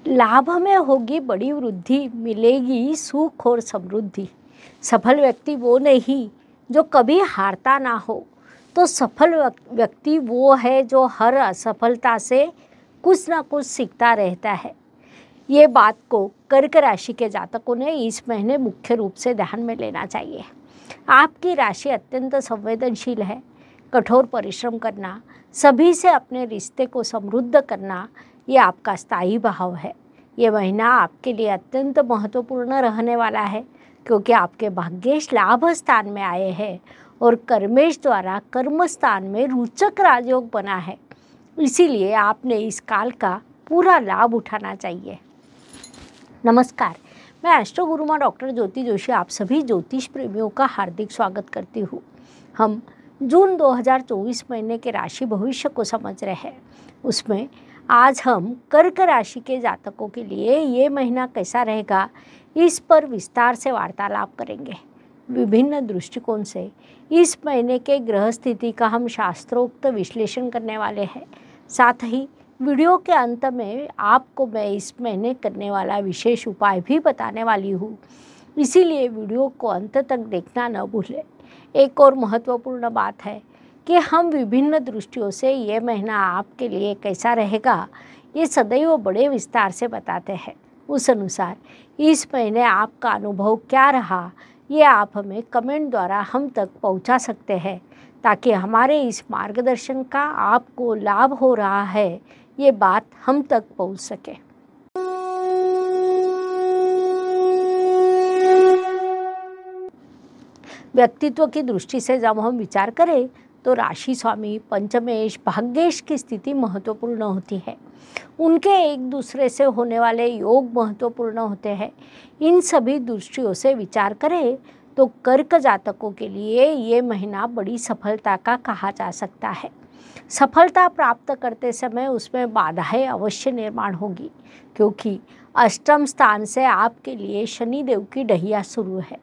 लाभ में होगी बड़ी वृद्धि, मिलेगी सुख और समृद्धि। सफल व्यक्ति वो नहीं जो कभी हारता ना हो, तो सफल व्यक्ति वो है जो हर असफलता से कुछ ना कुछ सीखता रहता है। ये बात को कर्क राशि के जातकों ने इस महीने मुख्य रूप से ध्यान में लेना चाहिए। आपकी राशि अत्यंत संवेदनशील है। कठोर परिश्रम करना, सभी से अपने रिश्ते को समृद्ध करना, ये आपका स्थायी भाव है। ये महीना आपके लिए अत्यंत महत्वपूर्ण रहने वाला है, क्योंकि आपके भाग्येश लाभ स्थान में आए हैं और कर्मेश द्वारा कर्म स्थान में रोचक राजयोग बना है। इसीलिए आपने इस काल का पूरा लाभ उठाना चाहिए। नमस्कार, मैं एस्ट्रो गुरुमा डॉक्टर ज्योति जोशी आप सभी ज्योतिष प्रेमियों का हार्दिक स्वागत करती हूँ। हम जून 2024 महीने के राशि भविष्य को समझ रहे हैं। उसमें आज हम कर्क राशि के जातकों के लिए ये महीना कैसा रहेगा, इस पर विस्तार से वार्तालाप करेंगे। विभिन्न दृष्टिकोण से इस महीने के ग्रह स्थिति का हम शास्त्रोक्त विश्लेषण करने वाले हैं। साथ ही वीडियो के अंत में आपको मैं इस महीने करने वाला विशेष उपाय भी बताने वाली हूँ, इसीलिए वीडियो को अंत तक देखना न भूलें। एक और महत्वपूर्ण बात है कि हम विभिन्न दृष्टियों से ये महीना आपके लिए कैसा रहेगा, ये सदैव बड़े विस्तार से बताते हैं। उस अनुसार इस महीने आपका अनुभव क्या रहा, ये आप हमें कमेंट द्वारा हम तक पहुंचा सकते हैं, ताकि हमारे इस मार्गदर्शन का आपको लाभ हो रहा है, ये बात हम तक पहुंच सके। व्यक्तित्व की दृष्टि से जब हम विचार करें तो राशि स्वामी पंचमेश भाग्येश की स्थिति महत्वपूर्ण होती है। उनके एक दूसरे से होने वाले योग महत्वपूर्ण होते हैं। इन सभी दृष्टियों से विचार करें तो कर्क जातकों के लिए ये महीना बड़ी सफलता का कहा जा सकता है। सफलता प्राप्त करते समय उसमें बाधाएं अवश्य निर्माण होगी, क्योंकि अष्टम स्थान से आपके लिए शनिदेव की ढैया शुरू है।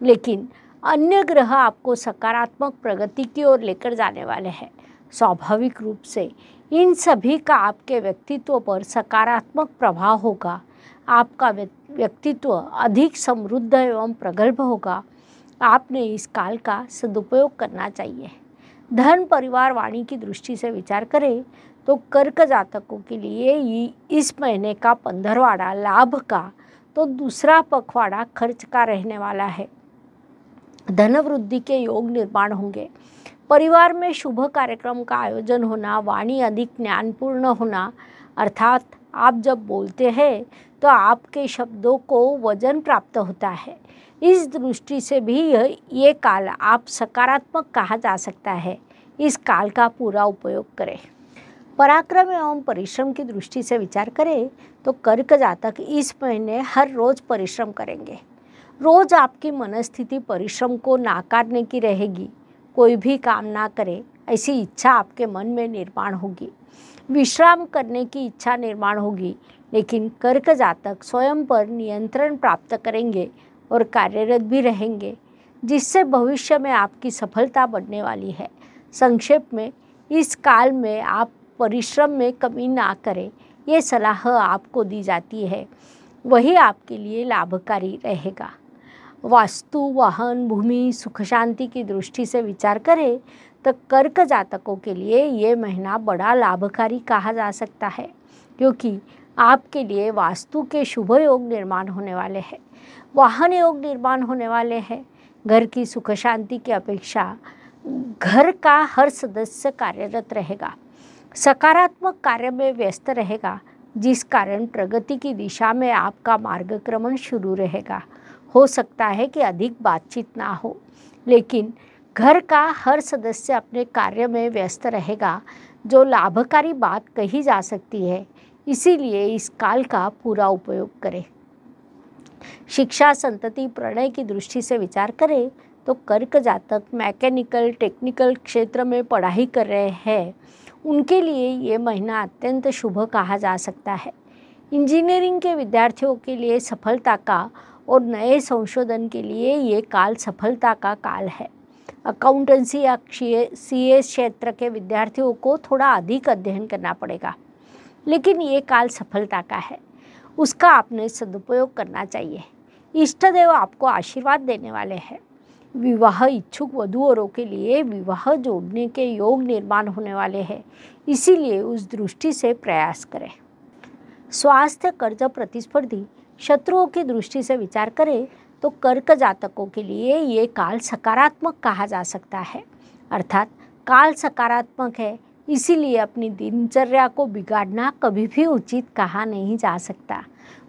लेकिन अन्य ग्रह आपको सकारात्मक प्रगति की ओर लेकर जाने वाले हैं। स्वाभाविक रूप से इन सभी का आपके व्यक्तित्व पर सकारात्मक प्रभाव होगा। आपका व्यक्तित्व अधिक समृद्ध एवं प्रगल्भ होगा। आपने इस काल का सदुपयोग करना चाहिए। धन परिवार वाणी की दृष्टि से विचार करें तो कर्क जातकों के लिए इस महीने का 15वाड़ा लाभ का तो दूसरा पखवाड़ा खर्च का रहने वाला है। धन वृद्धि के योग निर्माण होंगे। परिवार में शुभ कार्यक्रम का आयोजन होना, वाणी अधिक ज्ञानपूर्ण होना, अर्थात आप जब बोलते हैं तो आपके शब्दों को वजन प्राप्त होता है। इस दृष्टि से भी ये काल आप सकारात्मक कहा जा सकता है। इस काल का पूरा उपयोग करें। पराक्रम एवं परिश्रम की दृष्टि से विचार करें तो कर्क जातक इस महीने हर रोज परिश्रम करेंगे। रोज आपकी मनस्थिति परिश्रम को नाकारने की रहेगी। कोई भी काम ना करे ऐसी इच्छा आपके मन में निर्माण होगी। विश्राम करने की इच्छा निर्माण होगी, लेकिन कर्क जातक स्वयं पर नियंत्रण प्राप्त करेंगे और कार्यरत भी रहेंगे, जिससे भविष्य में आपकी सफलता बढ़ने वाली है। संक्षेप में इस काल में आप परिश्रम में कमी ना करें, ये सलाह आपको दी जाती है। वही आपके लिए लाभकारी रहेगा। वास्तु, वाहन, भूमि, सुख शांति की दृष्टि से विचार करें तो कर्क जातकों के लिए ये महीना बड़ा लाभकारी कहा जा सकता है, क्योंकि आपके लिए वास्तु के शुभ योग निर्माण होने वाले हैं, वाहन योग निर्माण होने वाले हैं। घर की सुख शांति की अपेक्षा घर का हर सदस्य कार्यरत रहेगा, सकारात्मक कार्य में व्यस्त रहेगा, जिस कारण प्रगति की दिशा में आपका मार्गक्रमण शुरू रहेगा। हो सकता है कि अधिक बातचीत ना हो, लेकिन घर का हर सदस्य अपने कार्य में व्यस्त रहेगा, जो लाभकारी बात कही जा सकती है। इसीलिए इस काल का पूरा उपयोग करें। शिक्षा, संतति, प्रणय की दृष्टि से विचार करें तो कर्क जातक मैकेनिकल, टेक्निकल क्षेत्र में पढ़ाई कर रहे हैं, उनके लिए ये महीना अत्यंत शुभ कहा जा सकता है। इंजीनियरिंग के विद्यार्थियों के लिए सफलता का और नए संशोधन के लिए ये काल सफलता का काल है। अकाउंटेंसी या सीए क्षेत्र के विद्यार्थियों को थोड़ा अधिक अध्ययन करना पड़ेगा, लेकिन ये काल सफलता का है। उसका आपने सदुपयोग करना चाहिए। इष्ट देव आपको आशीर्वाद देने वाले हैं। विवाह इच्छुक वधूवरों के लिए विवाह जोड़ने के योग निर्माण होने वाले हैं, इसीलिए उस दृष्टि से प्रयास करें। स्वास्थ्य, कर्ज, प्रतिस्पर्धी, शत्रुओं की दृष्टि से विचार करें तो कर्क जातकों के लिए ये काल सकारात्मक कहा जा सकता है। अर्थात काल सकारात्मक है, इसीलिए अपनी दिनचर्या को बिगाड़ना कभी भी उचित कहा नहीं जा सकता।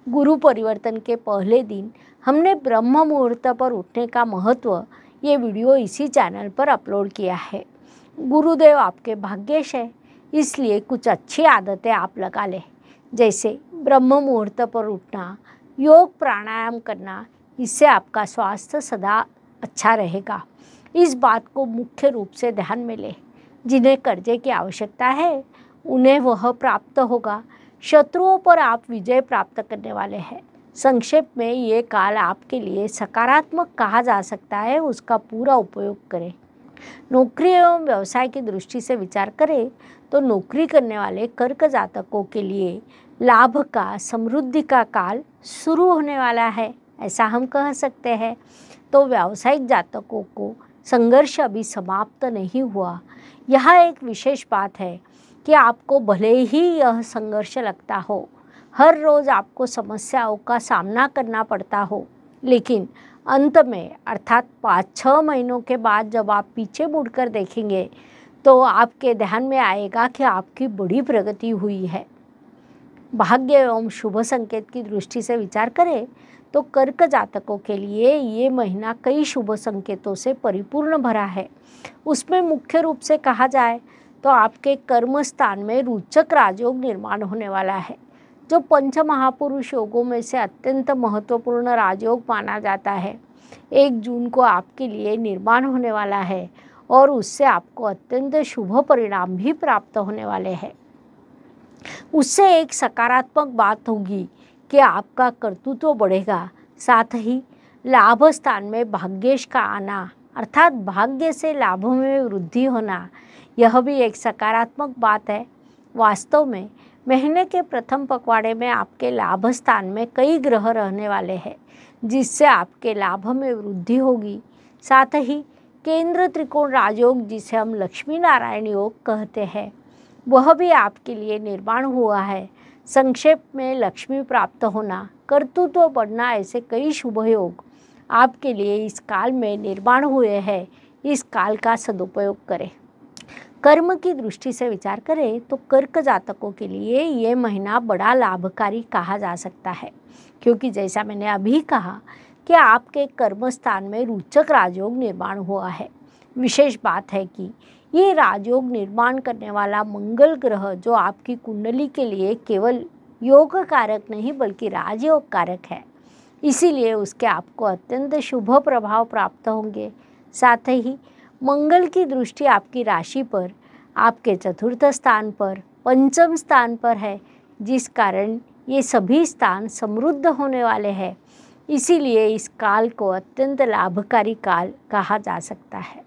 गुरु परिवर्तन के पहले दिन हमने ब्रह्म मुहूर्त पर उठने का महत्व ये वीडियो इसी चैनल पर अपलोड किया है। गुरुदेव आपके भाग्यश है, इसलिए कुछ अच्छी आदतें आप लगा लें, जैसे ब्रह्म मुहूर्त पर उठना, योग प्राणायाम करना। इससे आपका स्वास्थ्य सदा अच्छा रहेगा। इस बात को मुख्य रूप से ध्यान में लें। जिन्हें कर्जे की आवश्यकता है उन्हें वह प्राप्त होगा। शत्रुओं पर आप विजय प्राप्त करने वाले हैं। संक्षेप में ये काल आपके लिए सकारात्मक कहा जा सकता है, उसका पूरा उपयोग करें। नौकरी एवं व्यवसाय की दृष्टि से विचार करें तो नौकरी करने वाले कर्क जातकों के लिए लाभ का, समृद्धि का काल शुरू होने वाला है, ऐसा हम कह सकते हैं। तो व्यावसायिक जातकों को संघर्ष अभी समाप्त नहीं हुआ। यह एक विशेष बात है कि आपको भले ही यह संघर्ष लगता हो, हर रोज़ आपको समस्याओं का सामना करना पड़ता हो, लेकिन अंत में अर्थात 5-6 महीनों के बाद जब आप पीछे मुड़कर देखेंगे तो आपके ध्यान में आएगा कि आपकी बड़ी प्रगति हुई है। भाग्य एवं शुभ संकेत की दृष्टि से विचार करें तो कर्क जातकों के लिए ये महीना कई शुभ संकेतों से परिपूर्ण भरा है। उसमें मुख्य रूप से कहा जाए तो आपके कर्म स्थान में रोचक राजयोग निर्माण होने वाला है, जो पंच महापुरुष योगों में से अत्यंत महत्वपूर्ण राजयोग माना जाता है। 1 जून को आपके लिए निर्माण होने वाला है और उससे आपको अत्यंत शुभ परिणाम भी प्राप्त होने वाले हैं। उससे एक सकारात्मक बात होगी कि आपका कर्तृत्व बढ़ेगा, साथ ही लाभ स्थान में भाग्येश का आना अर्थात भाग्य से लाभों में वृद्धि होना, यह भी एक सकारात्मक बात है। वास्तव में महीने के प्रथम पखवाड़े में आपके लाभ स्थान में कई ग्रह रहने वाले हैं, जिससे आपके लाभ में वृद्धि होगी। साथ ही केंद्र त्रिकोण राजयोग, जिसे हम लक्ष्मी नारायण योग कहते हैं, वह भी आपके लिए निर्माण हुआ है। संक्षेप में लक्ष्मी प्राप्त होना, कर्तृत्व बढ़ना, ऐसे कई शुभ योग आपके लिए इस काल में निर्माण हुए हैं। इस काल का सदुपयोग करें। कर्म की दृष्टि से विचार करें तो कर्क जातकों के लिए ये महीना बड़ा लाभकारी कहा जा सकता है, क्योंकि जैसा मैंने अभी कहा कि आपके कर्म स्थान में रोचक राजयोग निर्माण हुआ है। विशेष बात है कि ये राजयोग निर्माण करने वाला मंगल ग्रह, जो आपकी कुंडली के लिए केवल योग कारक नहीं बल्कि राजयोग कारक है, इसीलिए उसके आपको अत्यंत शुभ प्रभाव प्राप्त होंगे। साथ ही मंगल की दृष्टि आपकी राशि पर, आपके चतुर्थ स्थान पर, पंचम स्थान पर है, जिस कारण ये सभी स्थान समृद्ध होने वाले हैं। इसीलिए इस काल को अत्यंत लाभकारी काल कहा जा सकता है।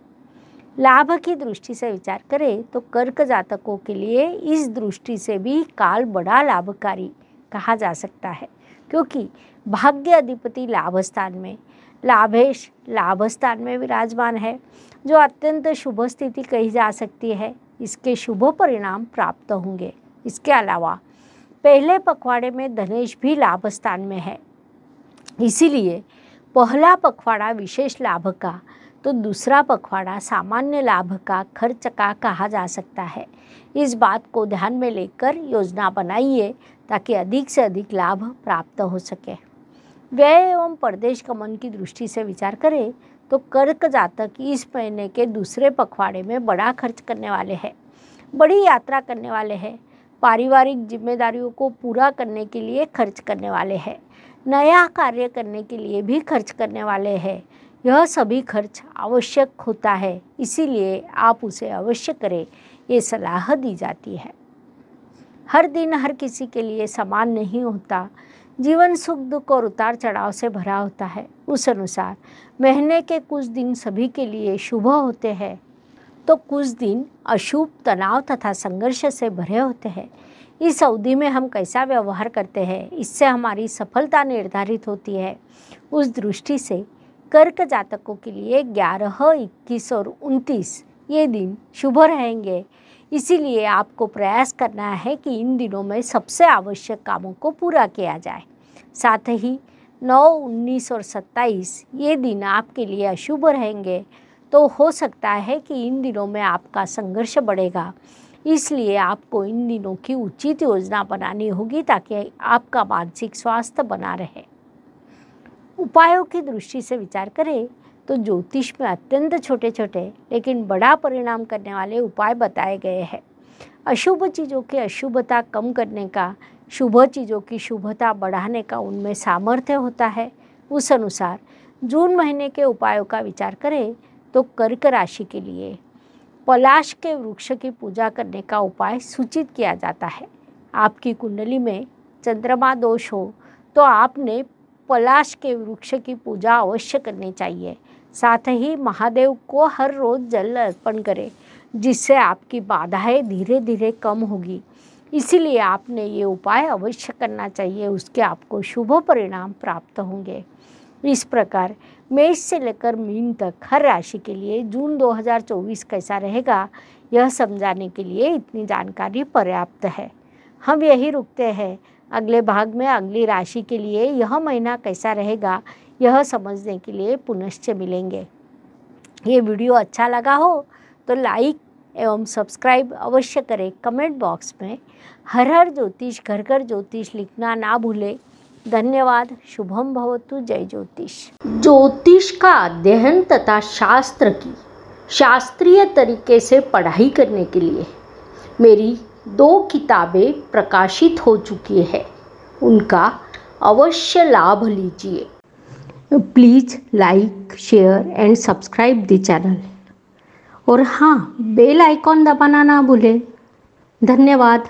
लाभ की दृष्टि से विचार करें तो कर्क जातकों के लिए इस दृष्टि से भी काल बड़ा लाभकारी कहा जा सकता है, क्योंकि भाग्य अधिपति लाभ स्थान में, लाभेश लाभ स्थान में विराजमान है, जो अत्यंत शुभ स्थिति कही जा सकती है। इसके शुभ परिणाम प्राप्त होंगे। इसके अलावा पहले पखवाड़े में धनेश भी लाभ स्थान में है, इसीलिए पहला पखवाड़ा विशेष लाभ का तो दूसरा पखवाड़ा सामान्य लाभ का, खर्च का कहा जा सकता है। इस बात को ध्यान में लेकर योजना बनाइए ताकि अधिक से अधिक लाभ प्राप्त हो सके। व्यय एवं परदेश गमन की दृष्टि से विचार करें तो कर्क जातक इस महीने के दूसरे पखवाड़े में बड़ा खर्च करने वाले हैं, बड़ी यात्रा करने वाले हैं, पारिवारिक जिम्मेदारियों को पूरा करने के लिए खर्च करने वाले हैं, नया कार्य करने के लिए भी खर्च करने वाले हैं। यह सभी खर्च आवश्यक होता है, इसीलिए आप उसे अवश्य करें, ये सलाह दी जाती है। हर दिन हर किसी के लिए समान नहीं होता। जीवन सुख दुख और उतार चढ़ाव से भरा होता है। उस अनुसार महीने के कुछ दिन सभी के लिए शुभ होते हैं तो कुछ दिन अशुभ, तनाव तथा संघर्ष से भरे होते हैं। इस अवधि में हम कैसा व्यवहार करते हैं, इससे हमारी सफलता निर्धारित होती है। उस दृष्टि से कर्क जातकों के लिए 11, 21 और 29 ये दिन शुभ रहेंगे। इसीलिए आपको प्रयास करना है कि इन दिनों में सबसे आवश्यक कामों को पूरा किया जाए। साथ ही 9, 19 और 27 ये दिन आपके लिए अशुभ रहेंगे। तो हो सकता है कि इन दिनों में आपका संघर्ष बढ़ेगा। इसलिए आपको इन दिनों की उचित योजना बनानी होगी ताकि आपका मानसिक स्वास्थ्य बना रहे। उपायों की दृष्टि से विचार करें तो ज्योतिष में अत्यंत छोटे छोटे लेकिन बड़ा परिणाम करने वाले उपाय बताए गए हैं। अशुभ चीज़ों की अशुभता कम करने का, शुभ चीज़ों की शुभता बढ़ाने का उनमें सामर्थ्य होता है। उस अनुसार जून महीने के उपायों का विचार करें तो कर्क राशि के लिए पलाश के वृक्ष की पूजा करने का उपाय सूचित किया जाता है। आपकी कुंडली में चंद्रमा दोष हो तो आपने पलाश के वृक्ष की पूजा अवश्य करनी चाहिए। साथ ही महादेव को हर रोज़ जल अर्पण करें, जिससे आपकी बाधाएं धीरे धीरे कम होगी। इसीलिए आपने ये उपाय अवश्य करना चाहिए, उसके आपको शुभ परिणाम प्राप्त होंगे। इस प्रकार मेष से लेकर मीन तक हर राशि के लिए जून 2024 कैसा रहेगा, यह समझाने के लिए इतनी जानकारी पर्याप्त है। हम यही रुकते हैं। अगले भाग में अगली राशि के लिए यह महीना कैसा रहेगा, यह समझने के लिए पुनश्च मिलेंगे। ये वीडियो अच्छा लगा हो तो लाइक एवं सब्सक्राइब अवश्य करें। कमेंट बॉक्स में हर हर ज्योतिष, घर घर ज्योतिष लिखना ना भूलें। धन्यवाद। शुभम भवतु। जय ज्योतिष। ज्योतिष का अध्ययन तथा शास्त्र की शास्त्रीय तरीके से पढ़ाई करने के लिए मेरी 2 किताबें प्रकाशित हो चुकी है, उनका अवश्य लाभ लीजिए। Please like, share and subscribe the channel. और हाँ, बेल आइकॉन दबाना ना भूलें। धन्यवाद।